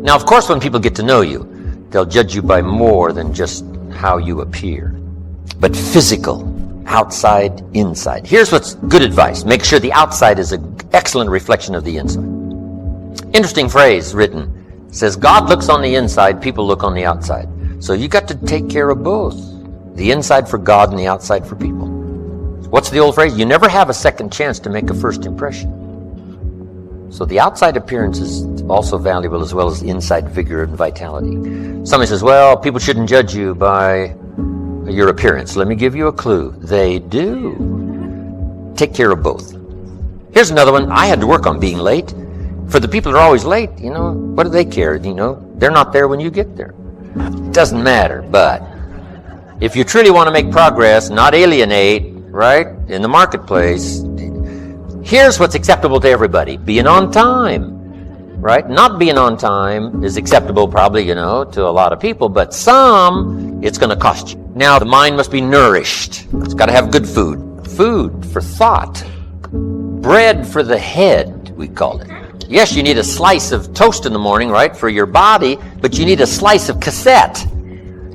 Now, of course, when people get to know you, they'll judge you by more than just how you appear. But physical, outside, inside. Here's what's good advice. Make sure the outside is an excellent reflection of the inside. Interesting phrase written. It says, God looks on the inside, people look on the outside. So you got to take care of both. The inside for God and the outside for people. What's the old phrase? You never have a second chance to make a first impression. So the outside appearance is also valuable as well as the inside vigor and vitality. Somebody says, well, people shouldn't judge you by your appearance. Let me give you a clue. They do. Take care of both. Here's another one. I had to work on being late. For the people that are always late, what do they care? They're not there when you get there. It doesn't matter, but if you truly want to make progress, not alienate, right, in the marketplace, here's what's acceptable to everybody. Being on time, right? Not being on time is acceptable probably, to a lot of people, but some, it's going to cost you. Now, the mind must be nourished. It's got to have good food. Food for thought. Bread for the head, we call it. Yes, you need a slice of toast in the morning, right, for your body, but you need a slice of cassette.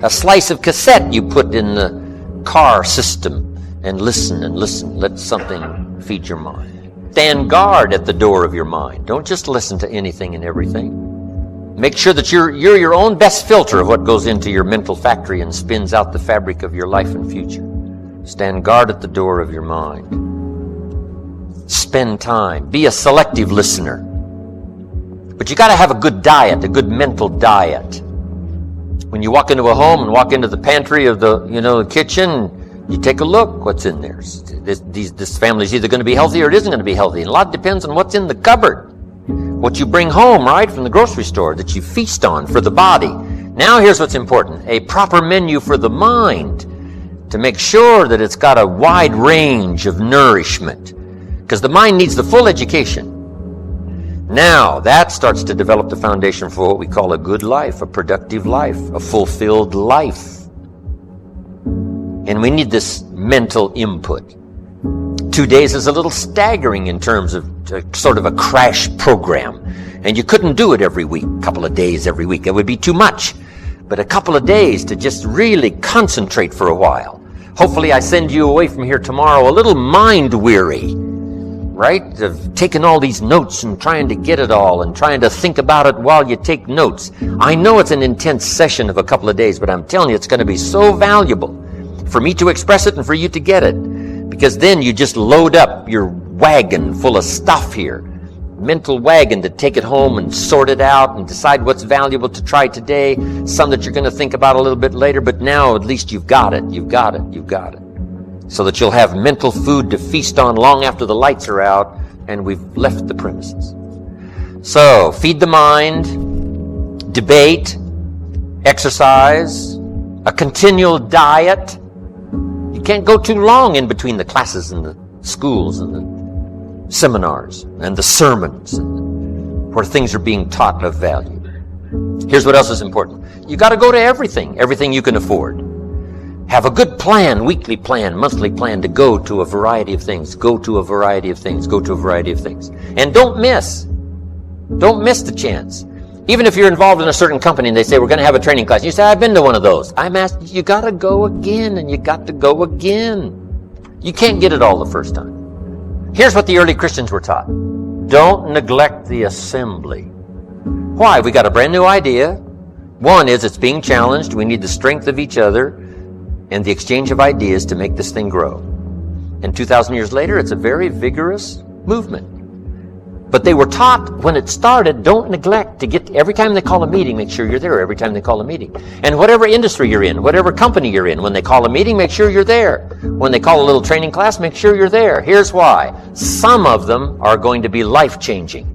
A slice of cassette you put in the car system and listen. Let something feed your mind. Stand guard at the door of your mind. Don't just listen to anything and everything. Make sure that you're your own best filter of what goes into your mental factory and spins out the fabric of your life and future. Stand guard at the door of your mind. Spend time. Be a selective listener. But you got to have a good diet, a good mental diet. When you walk into a home and walk into the pantry of the kitchen, you take a look what's in there. This family's either going to be healthy or it isn't going to be healthy. And a lot depends on what's in the cupboard. What you bring home, right, from the grocery store that you feast on for the body. Now here's what's important. A proper menu for the mind to make sure that it's got a wide range of nourishment. Because the mind needs the full education. Now, that starts to develop the foundation for what we call a good life, a productive life, a fulfilled life. And we need this mental input. 2 days is a little staggering in terms of sort of a crash program. And you couldn't do it every week, a couple of days every week. It would be too much. But a couple of days to just really concentrate for a while. Hopefully I send you away from here tomorrow a little mind weary. Right? Of taking all these notes and trying to get it all and trying to think about it while you take notes. I know it's an intense session of a couple of days, but I'm telling you, it's going to be so valuable for me to express it and for you to get it. Because then you just load up your wagon full of stuff here. Mental wagon to take it home and sort it out and decide what's valuable to try today. Some that you're going to think about a little bit later, but now at least you've got it. So that you'll have mental food to feast on long after the lights are out and we've left the premises. So, feed the mind, debate, exercise, a continual diet. You can't go too long in between the classes and the schools and the seminars and the sermons where things are being taught of value. Here's what else is important. You got to go to everything you can afford. Have a good plan, weekly plan, monthly plan to go to a variety of things. And don't miss the chance. Even if you're involved in a certain company and they say, we're going to have a training class. You say, I've been to one of those. I'm asked, you got to go again and you got to go again. You can't get it all the first time. Here's what the early Christians were taught. Don't neglect the assembly. Why? We got a brand new idea. One is it's being challenged. We need the strength of each other and the exchange of ideas to make this thing grow. And 2,000 years later, it's a very vigorous movement. But they were taught when it started, don't neglect to get, every time they call a meeting, make sure you're there every time they call a meeting. And whatever industry you're in, whatever company you're in, when they call a meeting, make sure you're there. When they call a little training class, make sure you're there. Here's why. Some of them are going to be life-changing.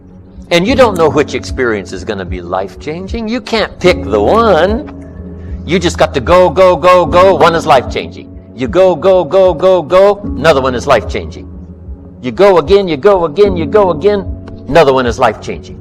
And you don't know which experience is going to be life-changing. You can't pick the one. You just got to go. One is life-changing. You go. Another one is life-changing. You go again. Another one is life-changing.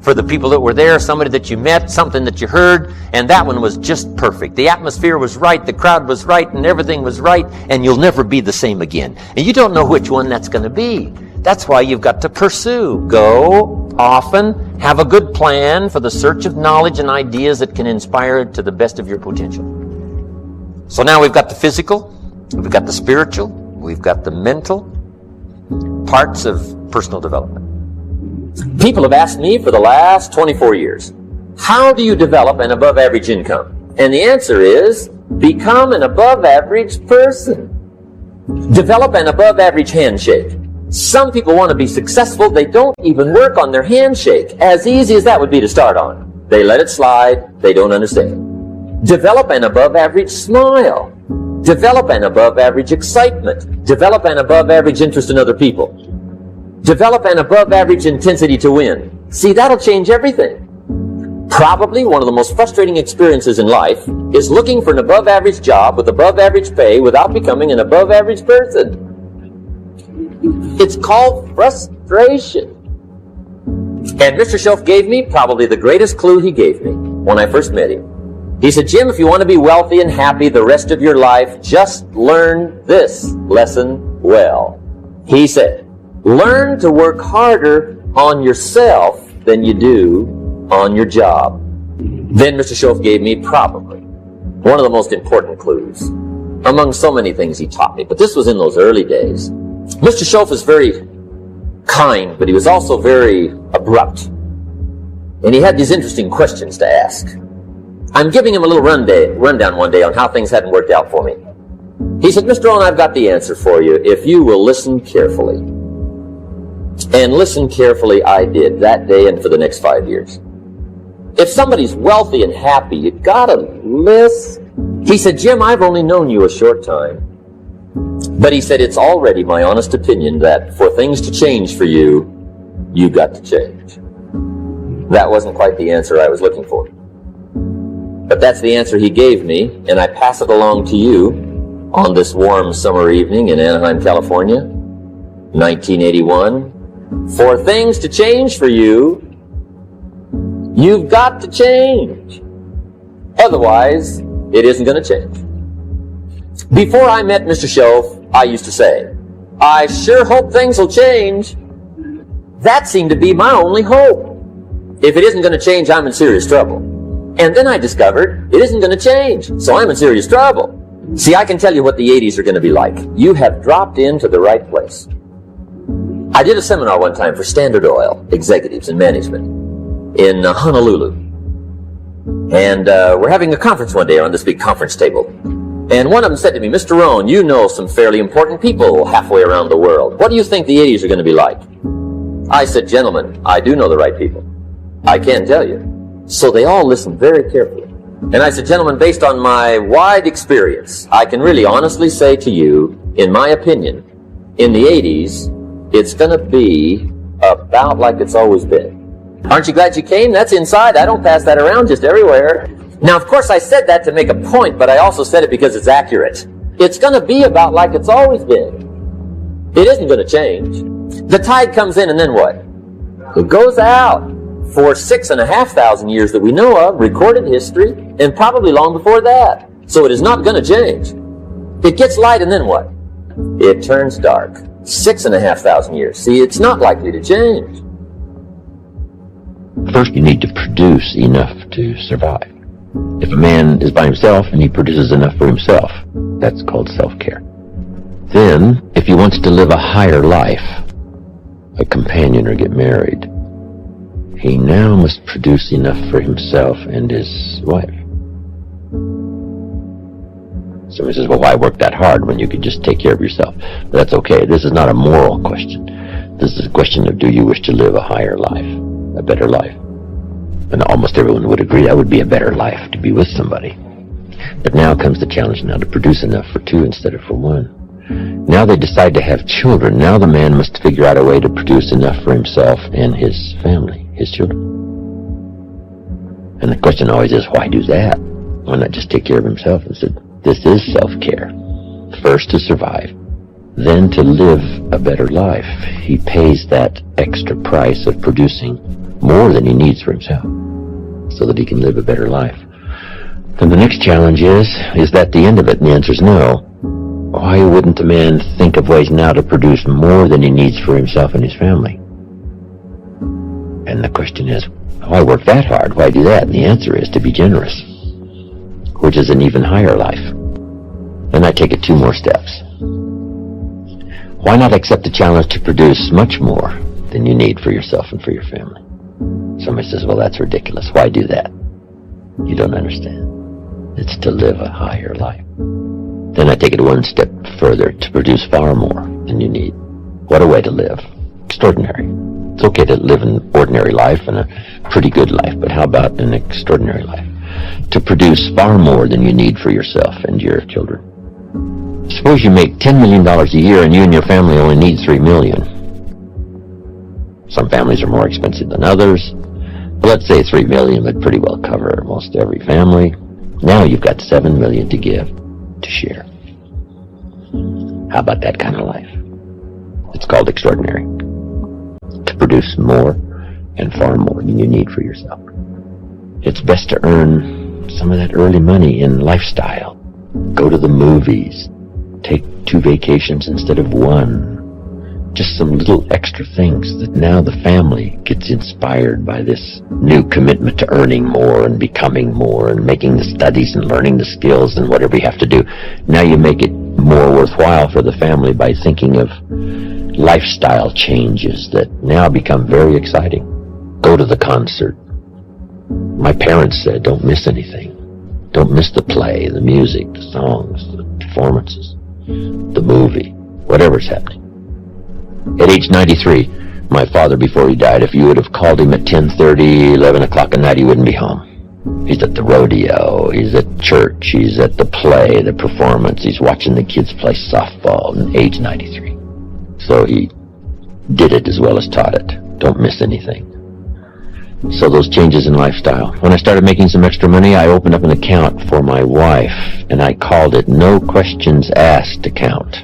For the people that were there, somebody that you met, something that you heard, and that one was just perfect. The atmosphere was right, the crowd was right, and everything was right, and you'll never be the same again. And you don't know which one that's going to be. That's why you've got to pursue. Go often have a good plan for the search of knowledge and ideas that can inspire to the best of your potential. So now we've got the physical, we've got the spiritual, we've got the mental parts of personal development. People have asked me for the last 24 years, how do you develop an above average income? And the answer is, become an above average person. Develop an above average handshake. Some people want to be successful, they don't even work on their handshake. As easy as that would be to start on. They let it slide, they don't understand. Develop an above average smile. Develop an above average excitement. Develop an above average interest in other people. Develop an above average intensity to win. See, that'll change everything. Probably one of the most frustrating experiences in life is looking for an above average job with above average pay without becoming an above average person. It's called frustration. And Mr. Shelf gave me probably the greatest clue he gave me when I first met him. He said, Jim, if you want to be wealthy and happy the rest of your life, just learn this lesson well. He said, learn to work harder on yourself than you do on your job. Then Mr. Shelf gave me probably one of the most important clues among so many things he taught me. But this was in those early days. Mr. Shelf is very kind, but he was also very abrupt. And he had these interesting questions to ask. I'm giving him a little rundown one day on how things hadn't worked out for me. He said, Mr. Rohn, I've got the answer for you if you will listen carefully. And listen carefully I did that day and for the next 5 years. If somebody's wealthy and happy, you gotta listen. He said, Jim, I've only known you a short time. But he said, it's already my honest opinion that for things to change for you, you've got to change. That wasn't quite the answer I was looking for. But that's the answer he gave me, and I pass it along to you on this warm summer evening in Anaheim, California, 1981. For things to change for you, you've got to change. Otherwise, it isn't going to change. Before I met Mr. Shelf, I used to say, I sure hope things will change. That seemed to be my only hope. If it isn't going to change, I'm in serious trouble. And then I discovered it isn't going to change, so I'm in serious trouble. See, I can tell you what the 80s are going to be like. You have dropped into the right place. I did a seminar one time for Standard Oil executives and management in Honolulu. And we're having a conference one day on this big conference table. And one of them said to me, Mr. Rohn, you know some fairly important people halfway around the world. What do you think the 80s are going to be like? I said, gentlemen, I do know the right people. I can tell you. So they all listened very carefully. And I said, gentlemen, based on my wide experience, I can really honestly say to you, in my opinion, in the 80s, it's going to be about like it's always been. Aren't you glad you came? That's inside. I don't pass that around just everywhere. Now, of course, I said that to make a point, but I also said it because it's accurate. It's going to be about like it's always been. It isn't going to change. The tide comes in and then what? It goes out. For 6,500 years that we know of, recorded history, and probably long before that. So it is not going to change. It gets light and then what? It turns dark. 6,500 years. See, it's not likely to change. First, you need to produce enough to survive. If a man is by himself and he produces enough for himself, that's called self-care. Then, if he wants to live a higher life, a companion or get married, he now must produce enough for himself and his wife. Somebody says, well, why work that hard when you could just take care of yourself? But that's okay. This is not a moral question. This is a question of, do you wish to live a higher life, a better life? And almost everyone would agree that would be a better life, to be with somebody. But now comes the challenge now to produce enough for two instead of for one. Now they decide to have children. Now the man must figure out a way to produce enough for himself and his family, his children. And the question always is, why do that? Why not just take care of himself? And said, this is self-care. First to survive, then to live a better life. He pays that extra price of producing more than he needs for himself so that he can live a better life. Then the next challenge is that the end of it? And the answer is no. Why wouldn't a man think of ways now to produce more than he needs for himself and his family? And the question is, why work that hard? Why do that? And the answer is to be generous, which is an even higher life. Then I take it 2 more steps. Why not accept the challenge to produce much more than you need for yourself and for your family? Somebody says, well, that's ridiculous. Why do that? You don't understand. It's to live a higher life. Then I take it 1 step further, to produce far more than you need. What a way to live. Extraordinary. It's okay to live an ordinary life and a pretty good life, but how about an extraordinary life? To produce far more than you need for yourself and your children. Suppose you make $10 million a year and you and your family only need $3 million. Some families are more expensive than others. But let's say $3 million would pretty well cover most every family. Now you've got $7 million to give, to share. How about that kind of life? It's called extraordinary. To produce more and far more than you need for yourself. It's best to earn some of that early money in lifestyle. Go to the movies. Take 2 vacations instead of 1. Just some little extra things that now the family gets inspired by this new commitment to earning more and becoming more and making the studies and learning the skills and whatever you have to do. Now you make it more worthwhile for the family by thinking of lifestyle changes that now become very exciting. Go to the concert. My parents said, don't miss anything. Don't miss the play, the music, the songs, the performances, the movie, whatever's happening. At age 93, my father, before he died, if you would have called him at 10:30, 11 o'clock at night, he wouldn't be home. He's at the rodeo, he's at church, he's at the play, the performance, he's watching the kids play softball at age 93. So he did it as well as taught it. Don't miss anything. So those changes in lifestyle. When I started making some extra money, I opened up an account for my wife, and I called it No Questions Asked account.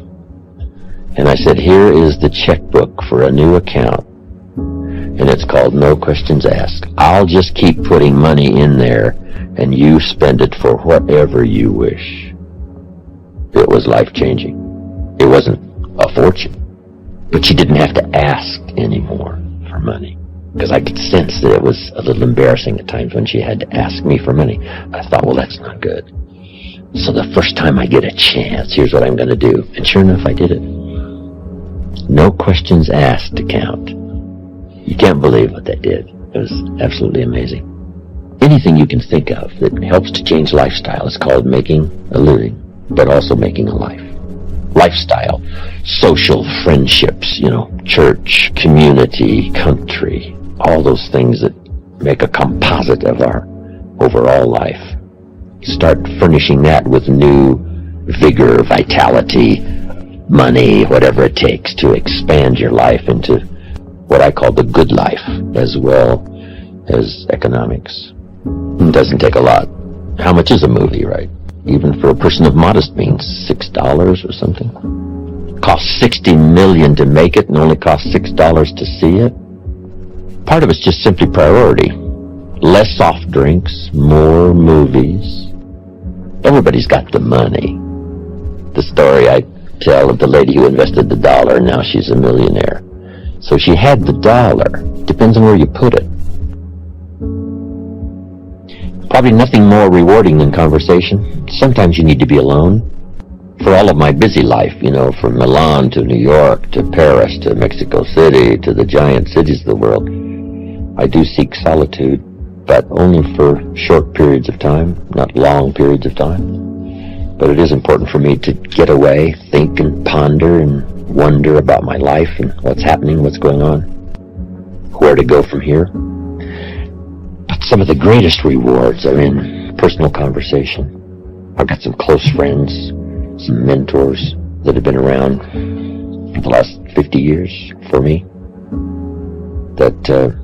And I said, here is the checkbook for a new account, and it's called No Questions Asked. I'll just keep putting money in there, and you spend it for whatever you wish. It was life-changing. It wasn't a fortune, but she didn't have to ask anymore for money, because I could sense that it was a little embarrassing at times when she had to ask me for money. I thought, well, that's not good. So the first time I get a chance, here's what I'm going to do. And sure enough, I did it. No Questions Asked account. You can't believe what that did. It was absolutely amazing. Anything you can think of that helps to change lifestyle is called making a living, but also making a life. Lifestyle, social friendships, church, community, country, all those things that make a composite of our overall life. Start furnishing that with new vigor, vitality, money, whatever it takes to expand your life into what I call the good life, as well as economics. It doesn't take a lot. How much is a movie, right? Even for a person of modest means, $6 or something. Costs $60 million to make it and only costs $6 to see it. Part of it's just simply priority. Less soft drinks, more movies. Everybody's got the money. The story I tell of the lady who invested the $1, now she's a millionaire. So she had the $1. Depends on where you put it. Probably nothing more rewarding than conversation. Sometimes you need to be alone. For all of my busy life, from Milan to New York to Paris to Mexico City to the giant cities of the world, I do seek solitude, but only for short periods of time, not long periods of time. But it is important for me to get away, think and ponder and wonder about my life and what's happening, what's going on, where to go from here. But some of the greatest rewards are in personal conversation. I've got some close friends, some mentors that have been around for the last 50 years for me. That a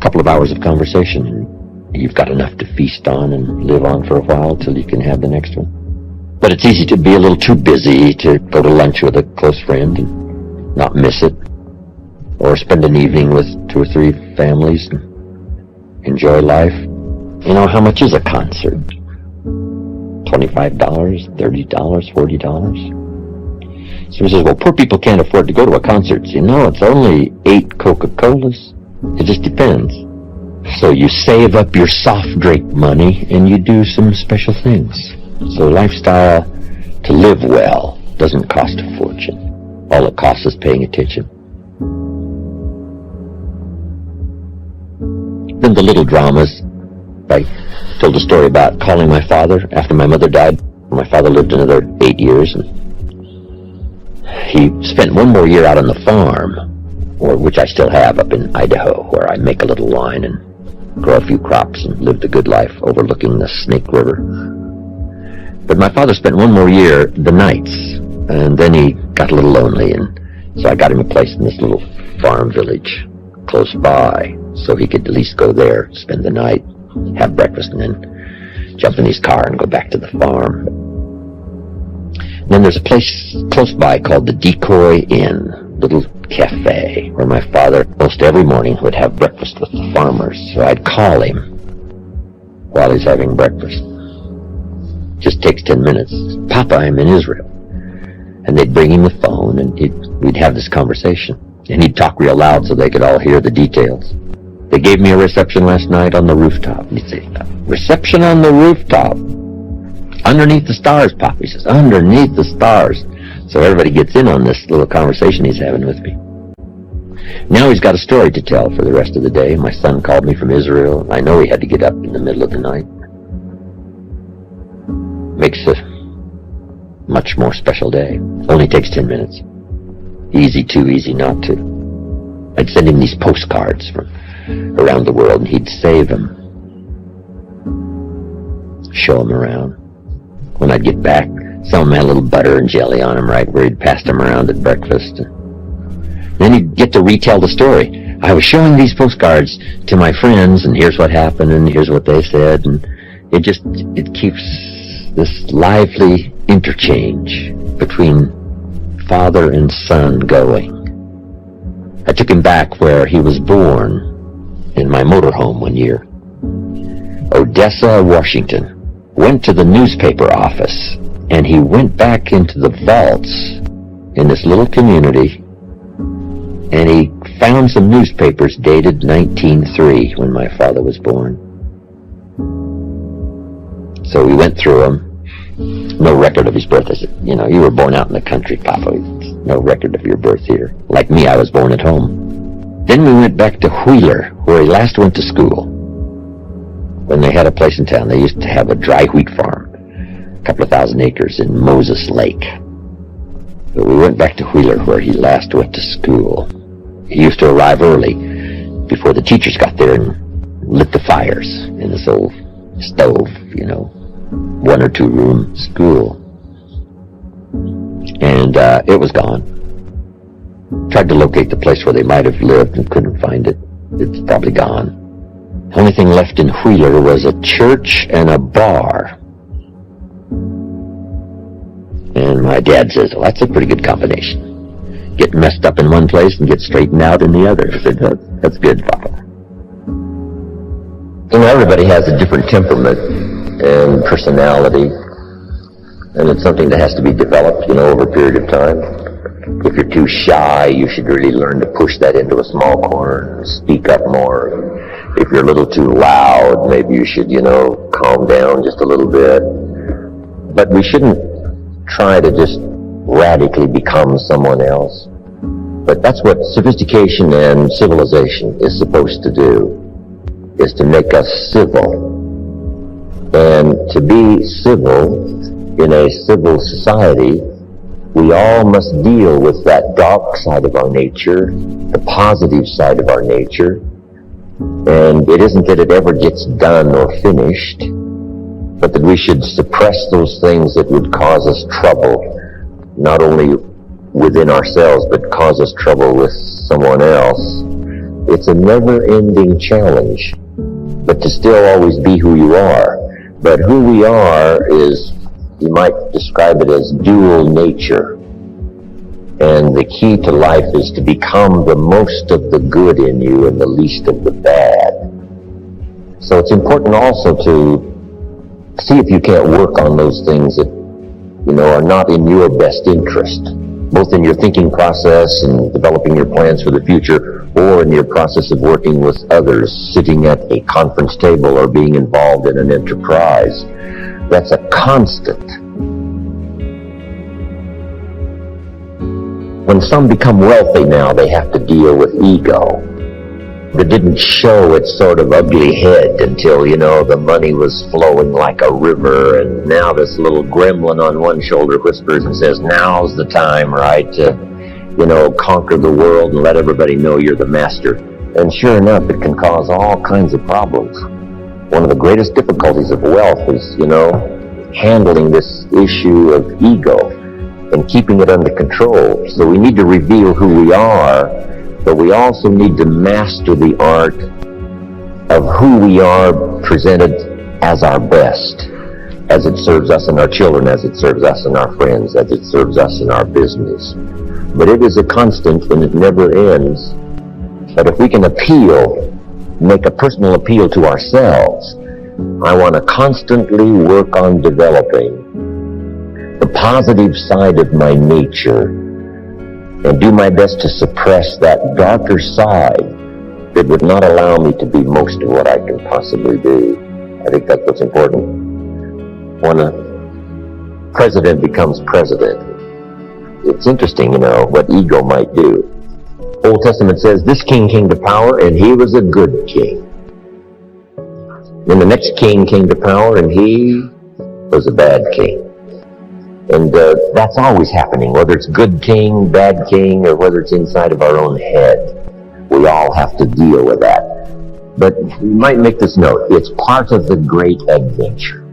couple of hours of conversation, and you've got enough to feast on and live on for a while till you can have the next one. But it's easy to be a little too busy to go to lunch with a close friend and not miss it, or spend an evening with 2 or 3 families and enjoy life. How much is a concert? $25, $30, $40? So he says, well, poor people can't afford to go to a concert. It's only 8 Coca-Colas, It just depends. So you save up your soft drink money and you do some special things. So lifestyle to live well doesn't cost a fortune. All it costs is paying attention. Then the little dramas. I told a story about calling my father after my mother died. My father lived another 8 years, and he spent one more year out on the farm, which I still have up in Idaho, where I make a little wine and grow a few crops and live the good life overlooking the Snake River. But my father spent one more year the nights, and then he got a little lonely, and so I got him a place in this little farm village close by, so he could at least go there, spend the night, have breakfast, and then jump in his car and go back to the farm. And then there's a place close by called the Decoy Inn, little cafe, where my father most every morning would have breakfast with the farmers. So I'd call him while he's having breakfast. Just takes 10 minutes. Papa, I'm in Israel. And they'd bring him the phone, and we'd have this conversation. And he'd talk real loud so they could all hear the details. They gave me a reception last night on the rooftop. And he'd say, reception on the rooftop? Underneath the stars, Papa. He says, underneath the stars. So everybody gets in on this little conversation he's having with me. Now he's got a story to tell for the rest of the day. My son called me from Israel. I know he had to get up in the middle of the night. Makes a much more special day. Only takes 10 minutes. Easy to, easy not to. I'd send him these postcards from around the world, and he'd save them. Show them around. When I'd get back, some of them had a little butter and jelly on them right where he'd passed them around at breakfast. Then he'd get to retell the story. I was showing these postcards to my friends, and here's what happened, and here's what they said, and it keeps this lively interchange between father and son going. I took him back where he was born in my motorhome one year. Odessa, Washington. Went to the newspaper office, and he went back into the vaults in this little community, and he found some newspapers dated 1903 when my father was born. So we went through them. No record of his birth. I said, you were born out in the country, Papa. No record of your birth here. Like me, I was born at home. Then we went back to Wheeler, where he last went to school. When they had a place in town, they used to have a dry wheat farm, a couple of thousand acres in Moses Lake. But we went back to Wheeler, where he last went to school. He used to arrive early, before the teachers got there, and lit the fires in this old stove, 1 or 2 room school. And it was gone. Tried to locate the place where they might have lived and couldn't find it. It's probably gone. The only thing left in Wheeler was a church and a bar. And my dad says, well, that's a pretty good combination. Get messed up in one place and get straightened out in the other. I said, that's good, Papa. Everybody has a different temperament and personality, and it's something that has to be developed, over a period of time. If you're too shy, you should really learn to push that into a small corner and speak up more. If you're a little too loud, maybe you should, calm down just a little bit. But we shouldn't try to just radically become someone else. But that's what sophistication and civilization is supposed to do, is to make us civil. And to be civil in a civil society, we all must deal with that dark side of our nature, the positive side of our nature. And it isn't that it ever gets done or finished, but that we should suppress those things that would cause us trouble, not only within ourselves, but cause us trouble with someone else. It's a never-ending challenge, but to still always be who you are. But who we are is, you might describe it as dual nature. And the key to life is to become the most of the good in you and the least of the bad. So it's important also to see if you can't work on those things that, are not in your best interest. both in your thinking process and developing your plans for the future, or in your process of working with others, sitting at a conference table or being involved in an enterprise. That's a constant. When some become wealthy now, they have to deal with ego. That didn't show its sort of ugly head until, the money was flowing like a river, and now this little gremlin on one shoulder whispers and says, now's the time, right, to, conquer the world and let everybody know you're the master. And sure enough, it can cause all kinds of problems. One of the greatest difficulties of wealth is, handling this issue of ego and keeping it under control. So we need to reveal who we are, but we also need to master the art of who we are presented as our best, as it serves us and our children, as it serves us and our friends, as it serves us in our business. But it is a constant and it never ends. But if we can make a personal appeal to ourselves, I want to constantly work on developing the positive side of my nature and do my best to suppress that darker side that would not allow me to be most of what I can possibly be. I think that's what's important. When a president becomes president, it's interesting, what ego might do. Old Testament says this king came to power and he was a good king. Then the next king came to power and he was a bad king. And that's always happening, whether it's good king, bad king, or whether it's inside of our own head. We all have to deal with that. But we might make this note, it's part of the great adventure.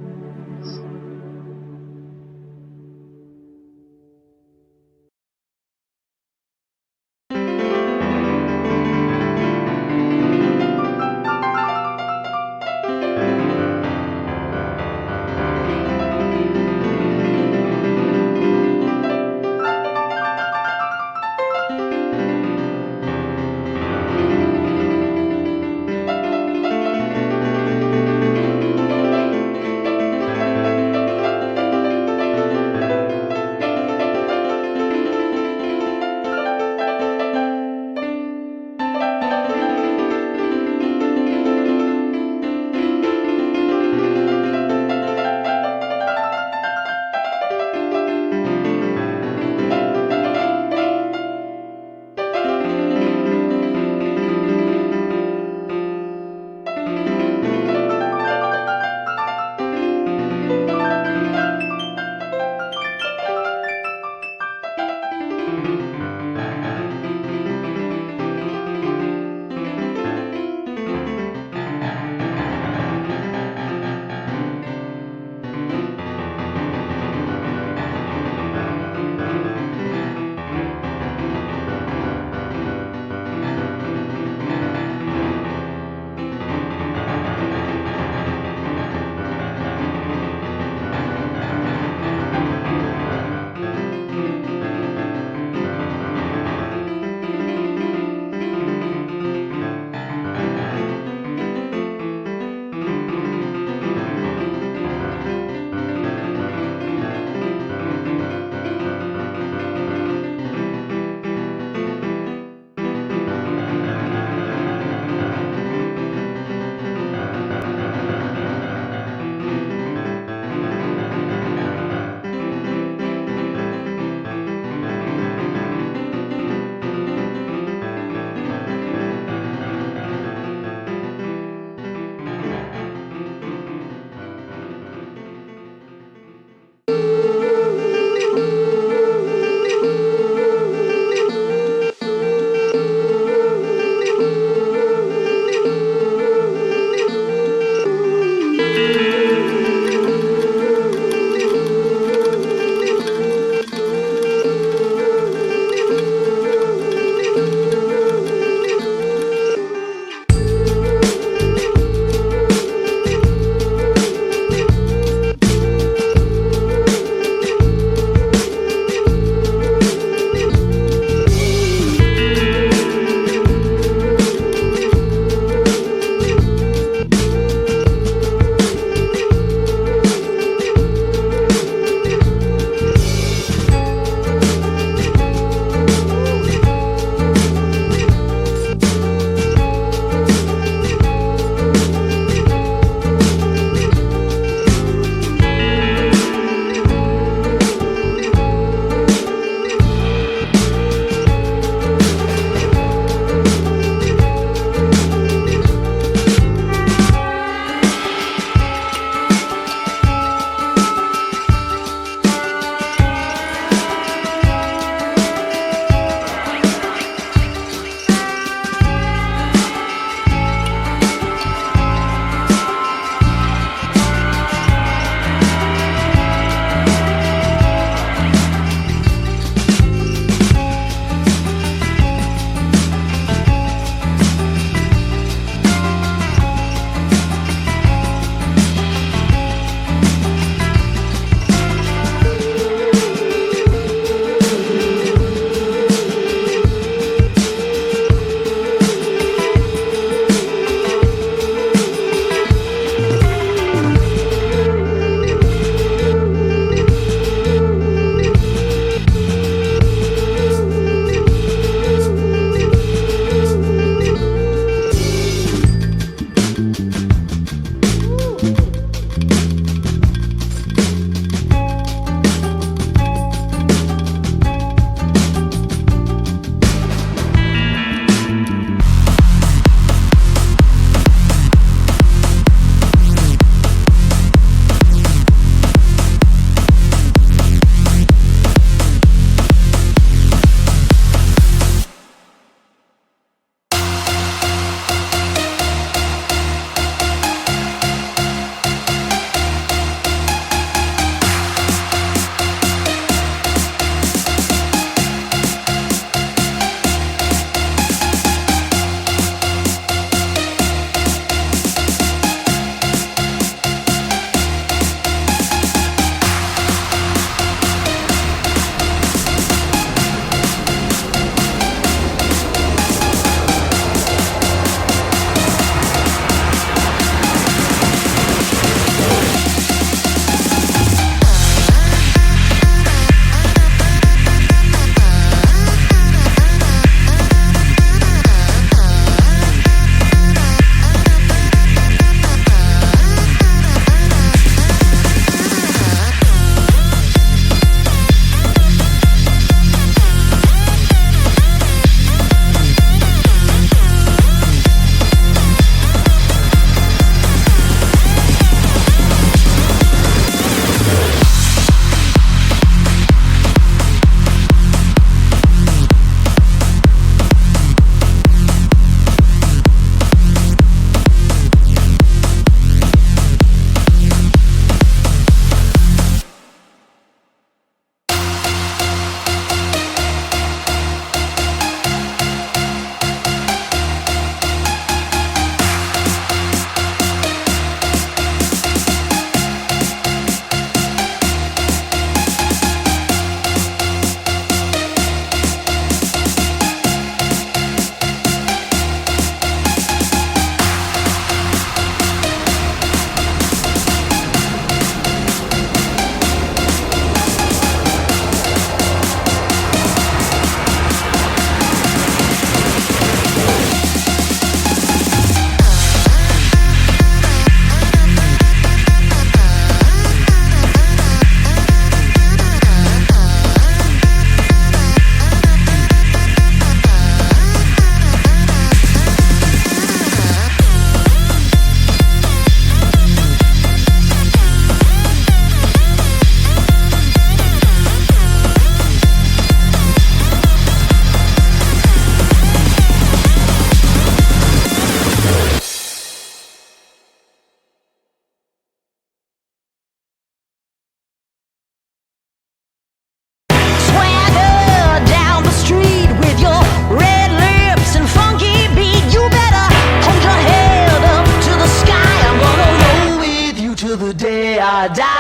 die.